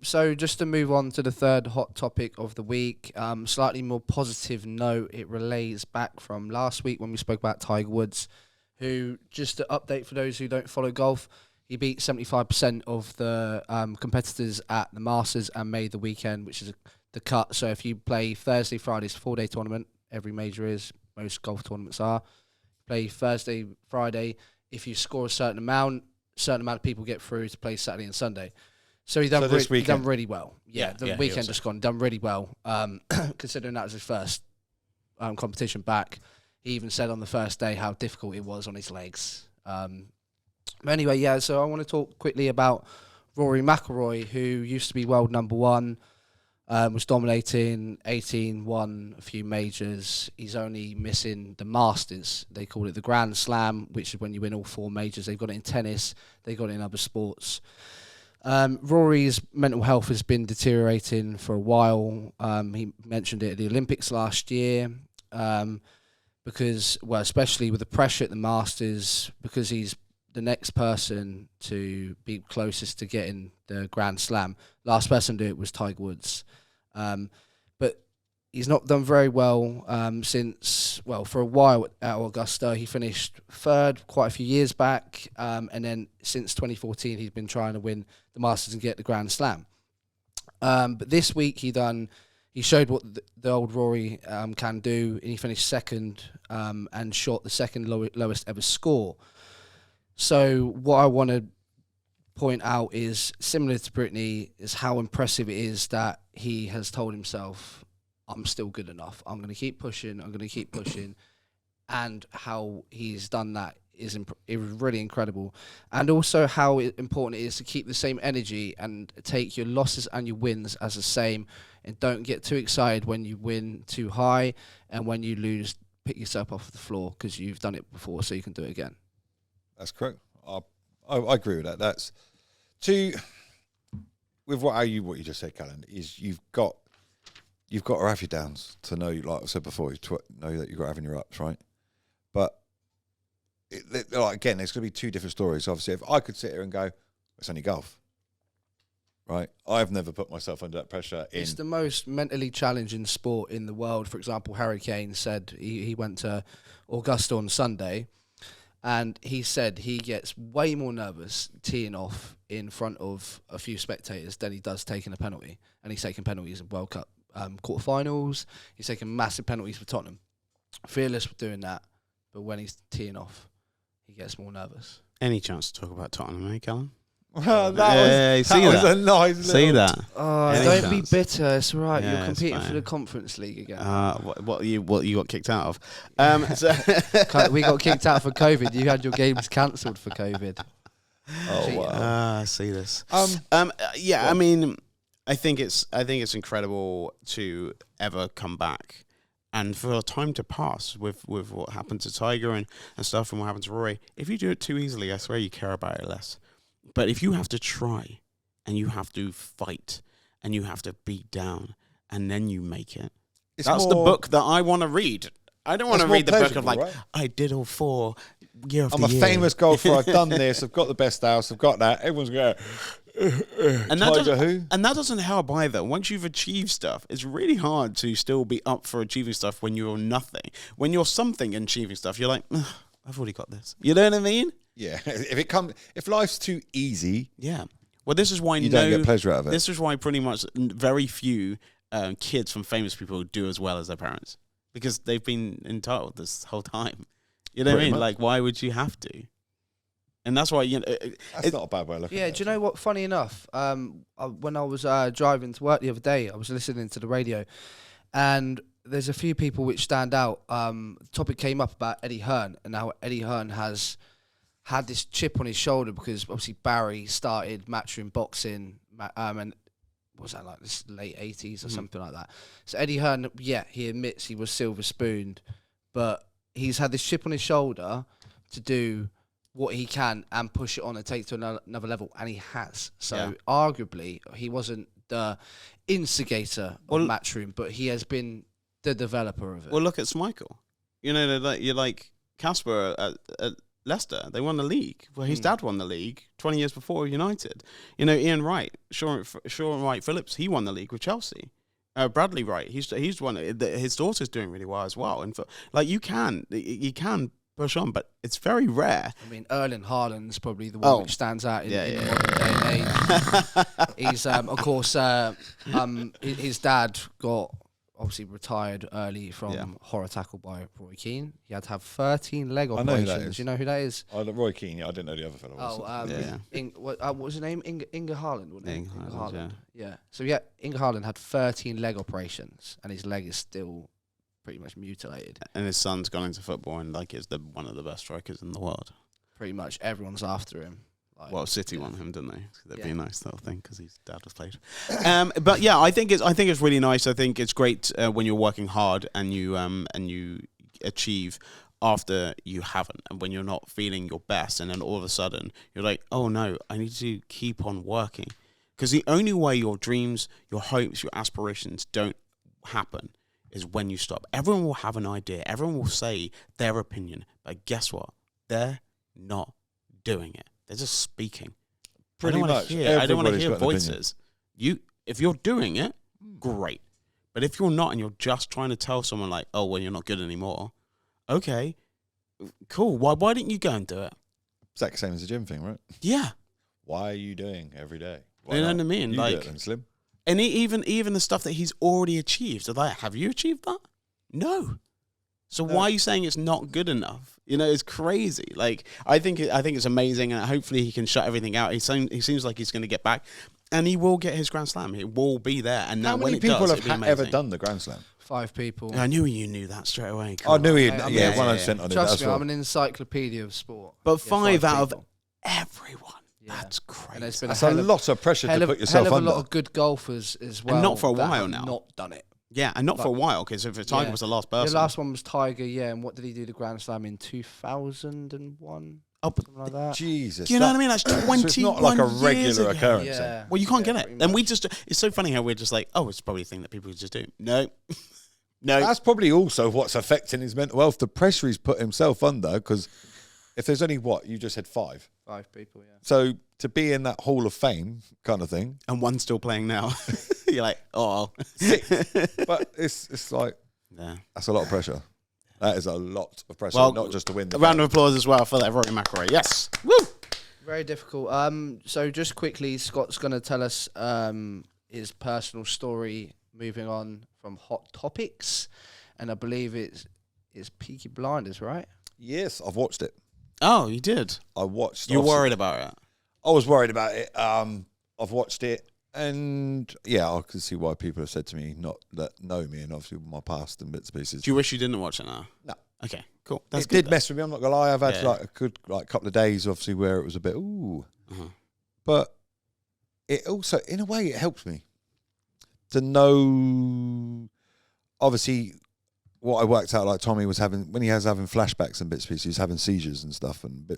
So just to move on to the third hot topic of the week, slightly more positive note. It relays back from last week when we spoke about Tiger Woods, who, just to update for those who don't follow golf, he beat 75% of the competitors at the Masters and made the weekend, which is the cut. So if you play Thursday, Friday, it's a 4-day tournament. Every major is. Most golf tournaments are. Play Thursday, Friday. If you score a certain amount of people get through to play Saturday and Sunday. So he done really well. Yeah, the weekend just gone, done really well. Considering that was his first competition back. He even said on the first day how difficult it was on his legs. But anyway, so I want to talk quickly about Rory McIlroy, who used to be world number one. Was dominating 18, won a few majors. He's only missing the Masters. They call it the Grand Slam, which is when you win all 4 majors. They've got it in tennis. They've got it in other sports. Rory's mental health has been deteriorating for a while. He mentioned it at the Olympics last year because, especially with the pressure at the Masters, because he's the next person to be closest to getting the Grand Slam. Last person to do it was Tiger Woods. But he's not done very well for a while at Augusta. He finished third quite a few years back. And then since 2014, he's been trying to win the Masters and get the Grand Slam. But this week he showed what the old Rory can do. And he finished second and shot the second lowest ever score. So what I want to point out is, similar to Britney, is how impressive it is that he has told himself, I'm still good enough. I'm going to keep pushing. And how he's done that is really incredible. And also how important it is to keep the same energy and take your losses and your wins as the same. And don't get too excited when you win too high. And when you lose, pick yourself off the floor because you've done it before, so you can do it again. That's correct. I agree with that. That's with what you just said, Callan, is you've got you've got to have your downs to know, like I said before, know that you've got to have your ups, right? But again, there's going to be two different stories. Obviously, if I could sit here and go, it's only golf, right? I've never put myself under that pressure. It's the most mentally challenging sport in the world. For example, Harry Kane said he went to Augusta on Sunday, and he said he gets way more nervous teeing off in front of a few spectators than he does taking a penalty. And he's taking penalties in World Cup quarterfinals. He's taking massive penalties for Tottenham. Fearless with doing that, but when he's teeing off, he gets more nervous. Any chance to talk about Tottenham, eh, Callum? Well, that was a nice little... See that? Oh, don't be bitter. It's all right. You're competing for the Conference League again. What you got kicked out of? We got kicked out for COVID. You had your games cancelled for COVID. Oh wow! I see this. Yeah, I mean, I think it's incredible to ever come back, and for time to pass with what happened to Tiger and stuff, and what happened to Rory. If you do it too easily, I swear you care about it less. But if you have to try, and you have to fight, and you have to beat down, and then you make it, that's the book that I want to read. I don't want to read the book of right? I did all 4 year after year. I'm a famous golfer. I've done this. I've got the best house. I've got that. Everyone's going. And that doesn't help either. Once you've achieved stuff, it's really hard to still be up for achieving stuff when you're nothing. When you're something and achieving stuff, you're like, I've already got this. You know what I mean? Yeah. If life's too easy, yeah. Well, this is why you don't get pleasure out of it. This is why pretty much very few kids from famous people do as well as their parents, because they've been entitled this whole time. You know what I mean? Like, why would you have to? And that's why that's not a bad way of looking at it. Yeah, do you know what? Funny enough, when I was driving to work the other day, I was listening to the radio, and there's a few people which stand out. The topic came up about Eddie Hearn, and how Eddie Hearn has had this chip on his shoulder because obviously Barry started matchroom boxing, and what was that, like this late 80s or something like that. So Eddie Hearn, yeah, he admits he was silver spooned, but he's had this chip on his shoulder to do what he can and push it on and take it to another level, and he has. So arguably, he wasn't the instigator of matchroom, but he has been the developer of it. Well, look at Schmeichel. You know, you're like Casper at Leicester. They won the league. Well, his dad won the league 20 years before United. You know, Ian Wright, Sean Wright Phillips, he won the league with Chelsea. Bradley Wright, he's won it. His daughter's doing really well as well. And you can push on, but it's very rare. I mean, Erling Haaland's probably the one which stands out in the modern day and age. He's, of course, his dad got obviously retired early from horror tackle by Roy Keane. He had to have 13 leg operations. Do you know who that is? Roy Keane, I didn't know the other fellow. What was his name? Inga Haaland, wasn't it? Inga Haaland, yeah. So Inga Haaland had 13 leg operations, and his leg is still pretty much mutilated. And his son's gone into football and is one of the best strikers in the world. Pretty much everyone's after him. Well, City want him, didn't they? That'd be a nice little thing because his dad was played. But yeah, I think it's really nice. I think it's great when you're working hard and you achieve after you haven't, and when you're not feeling your best, and then all of a sudden you're like, oh no, I need to keep on working, because the only way your dreams, your hopes, your aspirations don't happen is when you stop. Everyone will have an idea. Everyone will say their opinion, but guess what? They're not doing it. They're just speaking. Pretty much. I don't want to hear voices. If you're doing it, great. But if you're not and you're just trying to tell someone like, oh, well, you're not good anymore, okay, cool. Why didn't you go and do it? Exact same as the gym thing, right? Yeah. Why are you doing every day? You know what I mean? You do it then, Slim. And even the stuff that he's already achieved. So have you achieved that? No. So why are you saying it's not good enough? You know, it's crazy. Like, I think it's amazing, and hopefully he can shut everything out. He seems like he's going to get back, and he will get his Grand Slam. He will be there. And how many people have ever done the Grand Slam? 5 people. I knew you knew that straight away. I knew he. Yeah, 100% on it. Trust me, I'm an encyclopedia of sport. But 5 out of everyone. Yeah. That's crazy. And that's a lot of pressure to put yourself under. A lot of good golfers as well. And not for a while now. Not done it. Yeah, and not for a while, because if Tiger was the last person. The last one was Tiger, and what did he do the Grand Slam in 2001? Oh, but something like that. Jesus. do you know what I mean? That's 21 so it's not like a regular occurrence. Yeah. Well, you can't get it. pretty And much. we just, it's so funny how we're just like, oh, it's probably a thing that people just do. No. No. That's probably also what's affecting his mental health. The pressure he's put himself under, because if there's only you just said 5. 5 people, yeah. So to be in that Hall of Fame kind of thing. And one's still playing now. You're like, oh. 6. But it's like, Yeah. that's a lot of pressure. That is a lot of pressure, Well, not just to win the A round game. of applause as well for that Rory McIlroy. Yes. Woo! Very difficult. So just quickly, Scott's going to tell us his personal story moving on from Hot Topics. And I believe it's Peaky Blinders, right? Yes, I've watched it. Oh, you did? I watched. You're obviously- worried about it? I was worried about it. I've watched it, and yeah, I can see why people have said to me, not that know me, and obviously my past and bits and pieces. Do you wish you didn't watch it now? No. Okay, cool. That's It good. did mess with me. I'm not gonna lie. I've had Yeah. like a good couple of days, obviously, where it was a bit ooh, Uh-huh. but it also, in a way, it helps me to know. Obviously, what I worked out, like Tommy was having when he was having flashbacks and bits and pieces, he was having seizures and stuff, and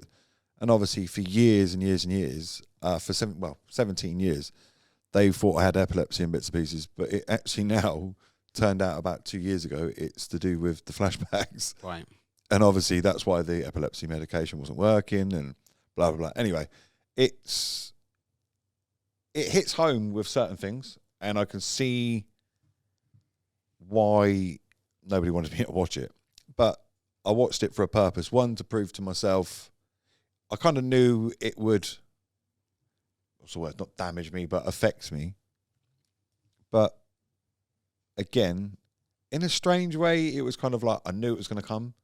obviously for years and years and years, for 17 years, they thought I had epilepsy and bits and pieces, but it actually now turned out about 2 years ago it's to do with the flashbacks. Right. And obviously that's why the epilepsy medication wasn't working and blah, blah, blah. Anyway, it hits home with certain things, and I can see why nobody wanted me to watch it. But I watched it for a purpose. One, to prove to myself, I kind of knew it would, what's the word, not damage me, but affect me. But again, in a strange way, it was kind of like I knew it was going to come.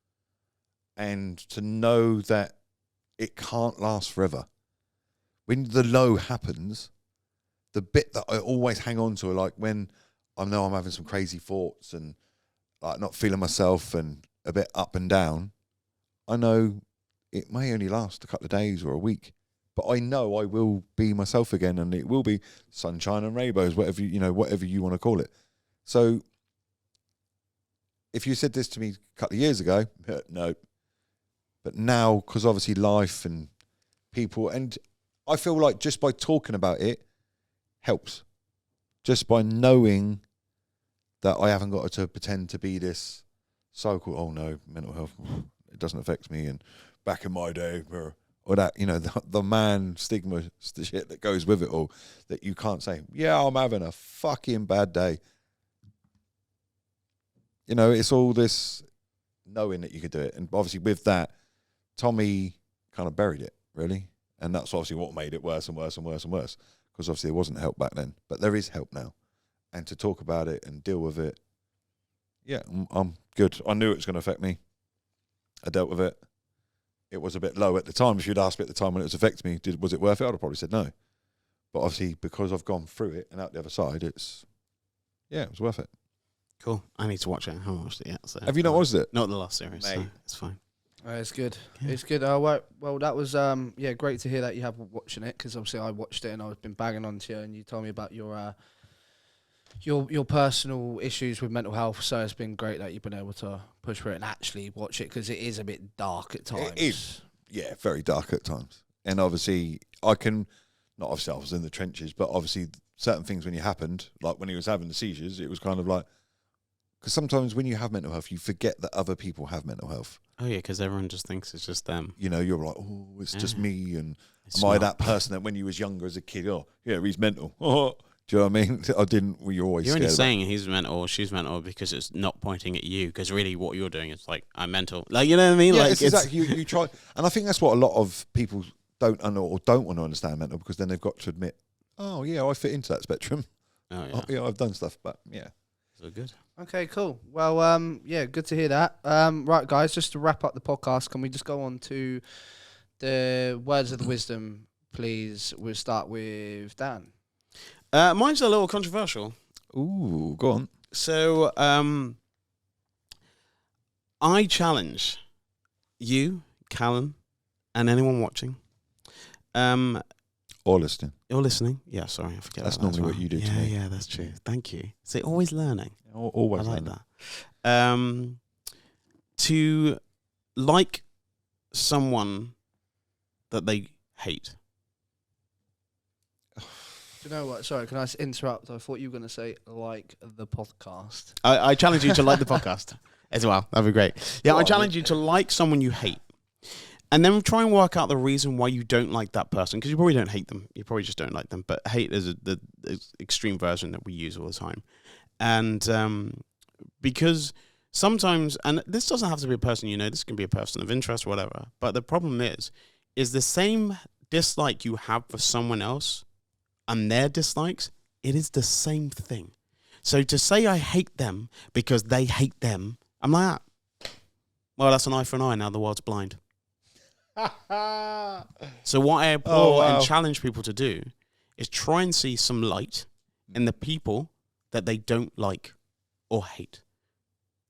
And to know that it can't last forever. When the low happens, the bit that I always hang on to, like when I know I'm having some crazy thoughts and like not feeling myself and a bit up and down, I know it may only last a couple of days or a week, but I know I will be myself again, and it will be sunshine and rainbows, whatever you want to call it. So if you said this to me a couple of years ago, no. But now, because obviously life and people, and I feel like just by talking about it helps. Just by knowing that I haven't got to pretend to be this so-called, oh no, mental health, it doesn't affect me. And back in my day, or that, the man stigma, the shit that goes with it all, that you can't say, yeah, I'm having a fucking bad day. It's all this knowing that you could do it. And obviously with that, Tommy kind of buried it, really. And that's obviously what made it worse and worse and worse and worse. Because obviously there wasn't help back then. But there is help now. And to talk about it and deal with it, yeah, I'm good. I knew it was going to affect me. I dealt with it. It was a bit low at the time. If you'd asked me at the time when it was affecting me, was it worth it? I'd have probably said no. But obviously, because I've gone through it and out the other side, it was worth it. Cool. I need to watch it. I haven't watched it yet. So. Have you not watched it? Not the last series. Mate. So it's fine. It's good. Yeah. It's good. Well, that was great to hear that you have watching it, because obviously I watched it and I've been banging on to you, and you told me about your personal issues with mental health. So it's been great that you've been able to push for it and actually watch it, because it is a bit dark at times. It is. Yeah, very dark at times. And obviously, I was in the trenches, but obviously certain things when it happened, like when he was having the seizures, it was kind of like, because sometimes when you have mental health, you forget that other people have mental health. Oh, yeah, because everyone just thinks it's just them. You're like, oh, it's just me. And It's am I not. that person that when you was younger as a kid, oh, yeah, he's mental. Oh, do you know what I mean? I didn't, you're always You're scared. only saying he's mental or she's mental because it's not pointing at you, because really what you're doing is like, I'm mental. Like, you know what I mean? Yeah, like it's exactly, you try. And I think that's what a lot of people don't want to understand mental, because then they've got to admit, oh, yeah, I fit into that spectrum. Oh, yeah. Oh, yeah, I've done stuff, but yeah. So good. Okay, cool. Well, good to hear that. Right, guys, just to wrap up the podcast, can we just go on to the words of the wisdom, please? We'll start with Dan. Mine's a little controversial. Ooh, go on. So, I challenge you, Callum, and anyone watching, Or listening. you're listening. Yeah, sorry, I forget. That's about that as normally well. what you do to Yeah, me. yeah, that's true. Thank you. See, always learning. Always I like learning. that. To like someone that they hate? Do you know what? Sorry, can I interrupt? I thought you were going to say like the podcast. I challenge you to like the podcast as well. That'd be great. Yeah, I challenge you to like someone you hate. And then try and work out the reason why you don't like that person, because you probably don't hate them. You probably just don't like them. But hate is the extreme version that we use all the time. And because sometimes, and this doesn't have to be a person you know, this can be a person of interest or whatever. But the problem is the same dislike you have for someone else and their dislikes, it is the same thing. So to say I hate them because they hate them, I'm like, well, that's an eye for an eye. Now the world's blind. So what I applaud and challenge people to do is try and see some light in the people that they don't like or hate.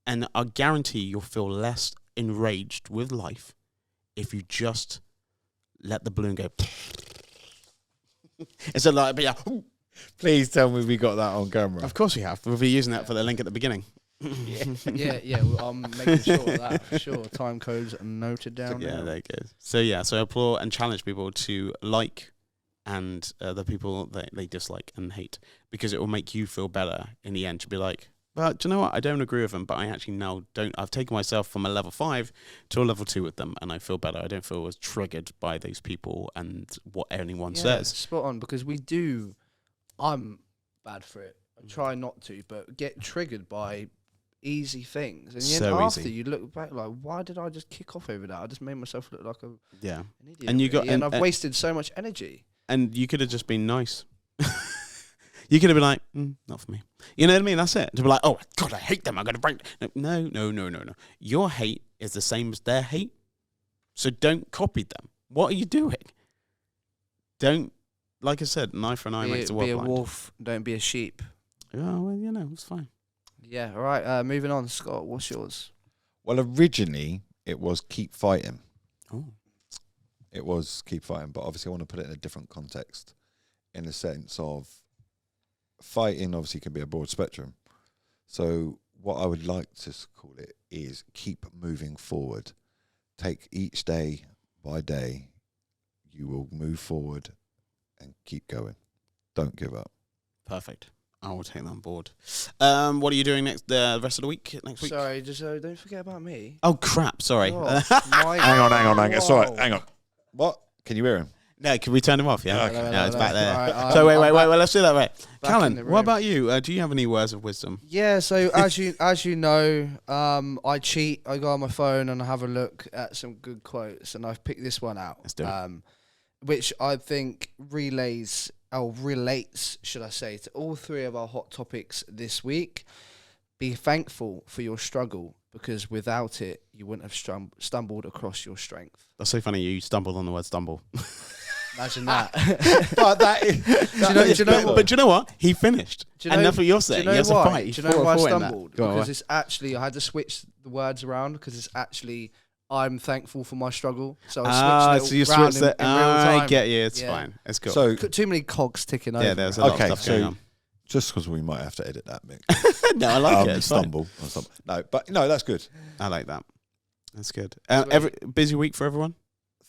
And I guarantee you'll feel less enraged with life if you just let the balloon go. Instead of like, yeah. Please tell me we got that on camera. Of course we have. We'll be using that for the link at the beginning. Yeah. Well, I'm making sure of that for sure. Time codes are noted down. Yeah, there you go. So I applaud and challenge people to like and the people that they dislike and hate, because it will make you feel better in the end to be like, well, do you know what? I don't agree with them, but I actually now don't. I've taken myself from a level 5 to a level 2 with them, and I feel better. I don't feel as triggered by those people and what anyone says. Spot on, because I'm bad for it. I try not to, but get triggered by easy things, and then after you look back like, why did I just kick off over that? I just made myself look like an idiot, and I've wasted so much energy. And you could have just been nice. You could have been like, not for me. You know what I mean? That's it. To be like, oh God, I hate them. I'm gonna break. No. Your hate is the same as their hate, so don't copy them. What are you doing? Don't, like I said, an eye for an eye makes the world blind. Be a wolf, don't be a sheep. Oh well, it's fine. Yeah, all right. Moving on, Scott. What's yours? Well, originally it was keep fighting. Oh, it was keep fighting, but obviously I want to put it in a different context, in the sense of fighting. Obviously, can be a broad spectrum. So what I would like to call it is keep moving forward. Take each day by day. You will move forward and keep going. Don't give up. Perfect. I will take that on board. What are you doing next? The rest of the week? Next week? Sorry, just don't forget about me. Oh crap! Sorry. Hang on. Sorry, hang on. What? Can you hear him? No, can we turn him off? Yeah. Okay. No, it's back there. Right, so wait. Let's do that. Right, Callan, what about you? Do you have any words of wisdom? Yeah. So as you know, I cheat. I go on my phone and I have a look at some good quotes, and I've picked this one out. Let's do it. Which I think relates, should I say, to all three of our hot topics this week. Be thankful for your struggle, because without it, you wouldn't have stumbled across your strength. That's so funny. You stumbled on the word stumble. Imagine that. But that is. Do you know what? He finished. And that's what you're saying. Do you know why? Do you know why I stumbled? Because it's actually, I had to switch the words around, because it's actually, I'm thankful for my struggle. So I switched it around in real time. I get you. It's fine. It's cool. So too many cogs ticking over. Yeah, there's a lot of stuff going on. Just because we might have to edit that bit. No, I like it. Stumble. No, but no, that's good. I like that. That's good. Busy week for everyone?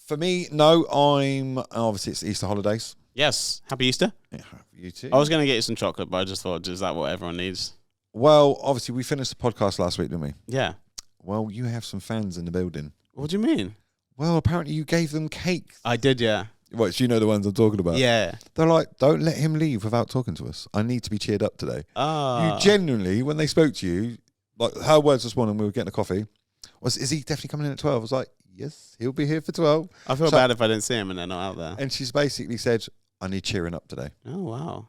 For me, no. Obviously it's Easter holidays. Yes. Happy Easter. Yeah, you too. I was going to get you some chocolate, but I just thought, is that what everyone needs? Well, obviously we finished the podcast last week, didn't we? Yeah. Well, you have some fans in the building. What do you mean? Well, apparently you gave them cake. I did, yeah. What, you know the ones I'm talking about? Yeah. They're like, don't let him leave without talking to us. I need to be cheered up today. Ah. You genuinely, when they spoke to you, like her words this morning, we were getting a coffee, is he definitely coming in at 12? I was like, yes, he'll be here for 12. I feel bad if I didn't see him and they're not out there. And she's basically said, I need cheering up today. Oh, wow.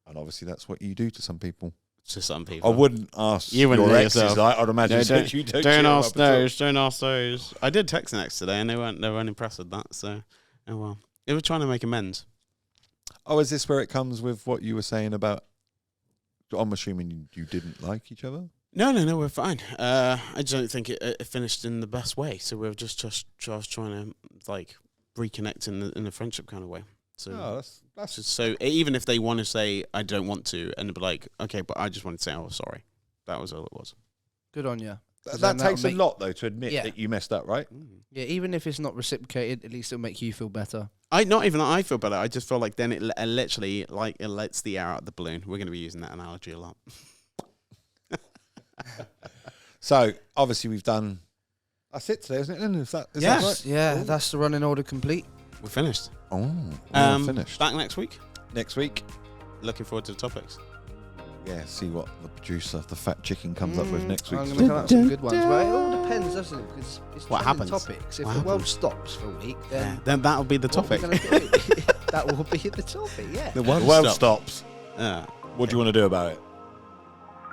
And obviously that's what you do to some people. To some people. I wouldn't ask you wouldn't your exes. Exes, I'd imagine you don't ask those. Don't ask those. I did text an ex today and they weren't impressed with that. So, oh well. They were trying to make amends. Oh, is this where it comes with what you were saying about, I'm assuming you didn't like each other? No, we're fine. I just don't think it finished in the best way. So we were just trying to like reconnect in a friendship kind of way. So that's so even if they want to say I don't want to, and be like, okay, but I just want to say, oh, sorry. That was all it was. Good on you. That takes a lot, though, to admit that you messed up, right? Yeah, even if it's not reciprocated, at least it'll make you feel better. Not even that I feel better. I just feel like then it literally like it lets the air out of the balloon. We're going to be using that analogy a lot. So obviously we've done. That's it today, isn't it? Is that right? Yeah, that's the running order complete. We're finished. Oh, we're finished. Back next week. Next week. Looking forward to the topics. Yeah, see what the producer, the fat chicken, comes up with next week. I'm going to come up with some good ones. But it all depends, doesn't it? Because it's what happens. Topics. If the world stops for a week, then that'll be the topic. That will be the topic. Yeah. The world stops. Yeah. What do you want to do about it?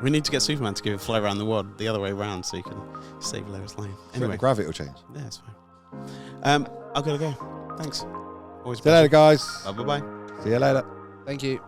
We need to get Superman to give a fly around the world the other way around so you can save Lois Lane. Anyway, gravity will change. Yeah, it's fine. I've got to go. Thanks. Always. See you later, guys. Bye bye. See you later. Thank you.